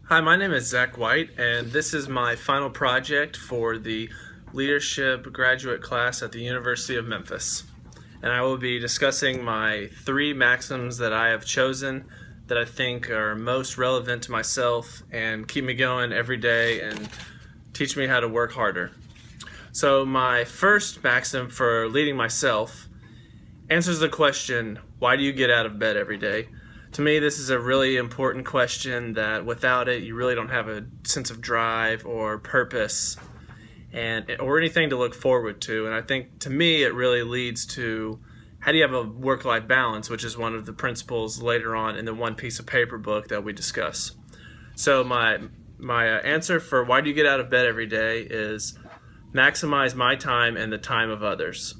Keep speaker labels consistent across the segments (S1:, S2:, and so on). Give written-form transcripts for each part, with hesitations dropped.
S1: Hi, my name is Zak White, and this is my final project for the leadership graduate class at the University of Memphis. And I will be discussing my 3 maxims that I have chosen that I think are most relevant to myself and keep me going every day and teach me how to work harder. So my first maxim for leading myself answers the question, why do you get out of bed every day? To me, this is a really important question that without it, you really don't have a sense of drive or purpose or anything to look forward to. And I think, to me, it really leads to how do you have a work-life balance, which is one of the principles later on in the One Piece of Paper book that we discuss. So my answer for why do you get out of bed every day is maximize my time and the time of others.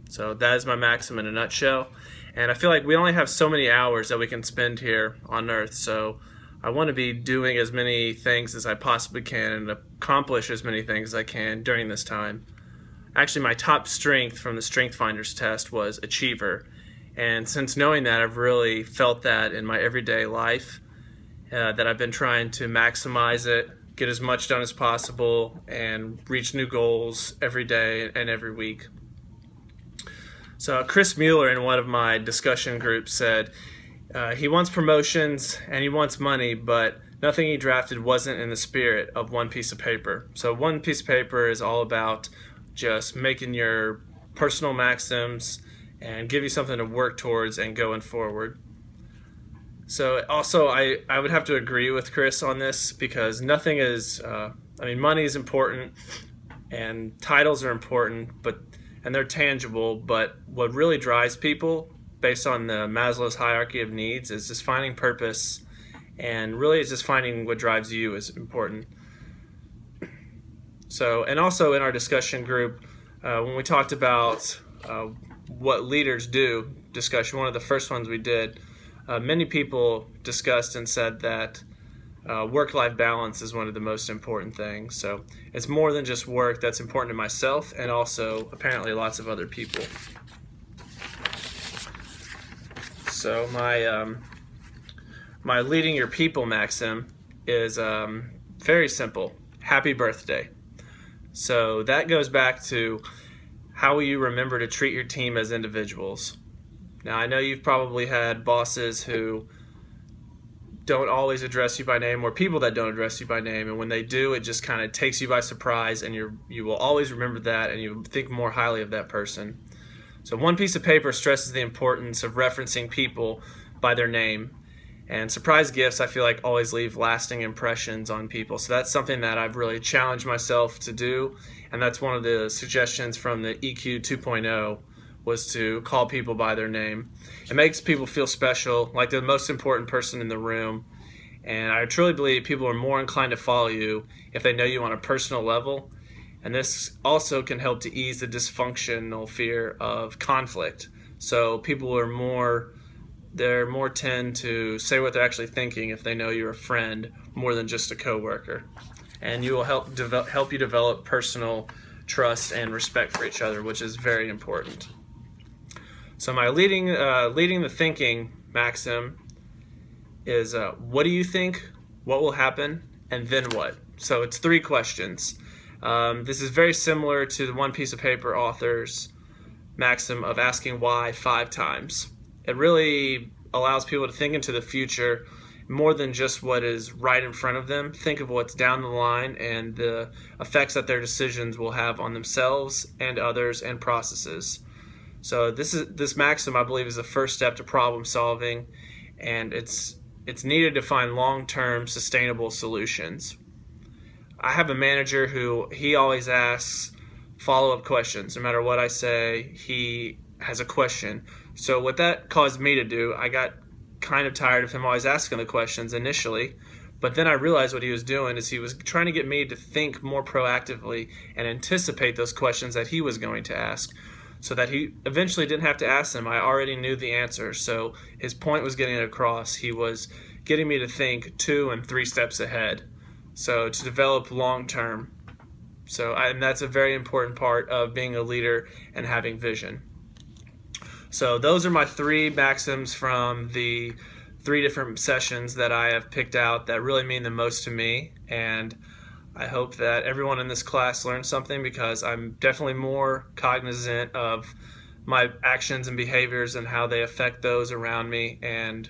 S1: So that is my maxim in a nutshell. And I feel like we only have so many hours that we can spend here on Earth, so I want to be doing as many things as I possibly can and accomplish as many things as I can during this time. Actually, my top strength from the Strength Finders test was achiever, and since knowing that, I've really felt that in my everyday life, that I've been trying to maximize it, get as much done as possible, and reach new goals every day and every week. So Chris Mueller in one of my discussion groups said he wants promotions and he wants money, but nothing he drafted wasn't in the spirit of One Piece of Paper. So One Piece of Paper is all about just making your personal maxims and give you something to work towards and going forward. So also I would have to agree with Chris on this because nothing is, money is important and titles are important, and they're tangible, but what really drives people based on the Maslow's hierarchy of needs is just finding purpose, and really it's just finding what drives you is important. So, and also in our discussion group, when we talked about what leaders do discussion, one of the first ones we did, many people discussed and said that work-life balance is one of the most important things. So it's more than just work that's important to myself and also apparently lots of other people. So my leading your people maxim is very simple. Happy birthday. So that goes back to how will you remember to treat your team as individuals. Now I know you've probably had bosses who don't always address you by name, or people that don't address you by name, and when they do, it just kind of takes you by surprise, and you will always remember that, and you think more highly of that person. So One Piece of Paper stresses the importance of referencing people by their name, and surprise gifts I feel like always leave lasting impressions on people. So that's something that I've really challenged myself to do, and that's one of the suggestions from the EQ 2.0 was to call people by their name. It makes people feel special, like they're the most important person in the room. And I truly believe people are more inclined to follow you if they know you on a personal level. And this also can help to ease the dysfunctional fear of conflict. So people are more tend to say what they're actually thinking if they know you're a friend more than just a coworker. And you will help you develop personal trust and respect for each other, which is very important. So my leading the thinking maxim is what do you think, what will happen, and then what? So it's 3 questions. This is very similar to the One Piece of Paper author's maxim of asking why 5 times. It really allows people to think into the future more than just what is right in front of them. Think of what's down the line and the effects that their decisions will have on themselves and others and processes. So this maxim, I believe, is the first step to problem solving, and it's needed to find long-term sustainable solutions. I have a manager who he always asks follow-up questions. No matter what I say, he has a question. So what that caused me to do, I got kind of tired of him always asking the questions initially, but then I realized what he was doing is he was trying to get me to think more proactively and anticipate those questions that he was going to ask, so that he eventually didn't have to ask them. I already knew the answer. So his point was getting across. He was getting me to think 2 and 3 steps ahead. So to develop long term. And that's a very important part of being a leader and having vision. So those are my 3 maxims from the 3 different sessions that I have picked out that really mean the most to me, and I hope that everyone in this class learned something, because I'm definitely more cognizant of my actions and behaviors and how they affect those around me, and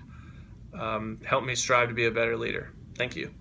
S1: help me strive to be a better leader. Thank you.